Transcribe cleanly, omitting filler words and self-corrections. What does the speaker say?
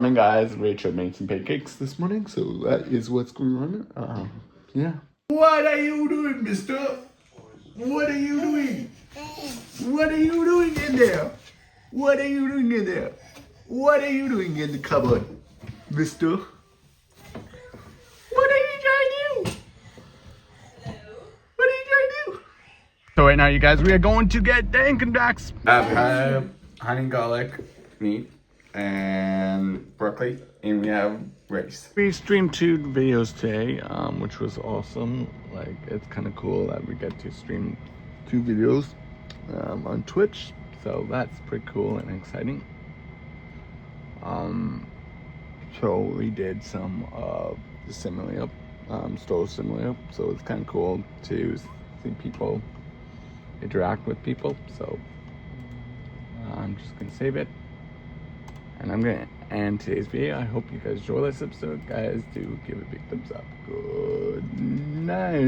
Morning, guys. Rachel made some pancakes this morning, so that is what's going on. Yeah. What are you doing, mister? What are you doing? What are you doing in there? What are you doing in there? What are you doing in the cupboard, mister? What are you trying to do? What are you trying to do? So right now, you guys, we are going to get Dunkin' Donuts. Have honey garlic meat and broccoli, and we have rice. We streamed 2 videos today, which was awesome. Like, it's kind of cool that we get to stream 2 videos on Twitch, so that's pretty cool and exciting. So we did some Simulate, Stole Simulate, so it's kind of cool to see people interact with people. So I'm just gonna save it, and I'm gonna end today's video. I hope you guys enjoy this episode. Guys, do give a big thumbs up. Good night.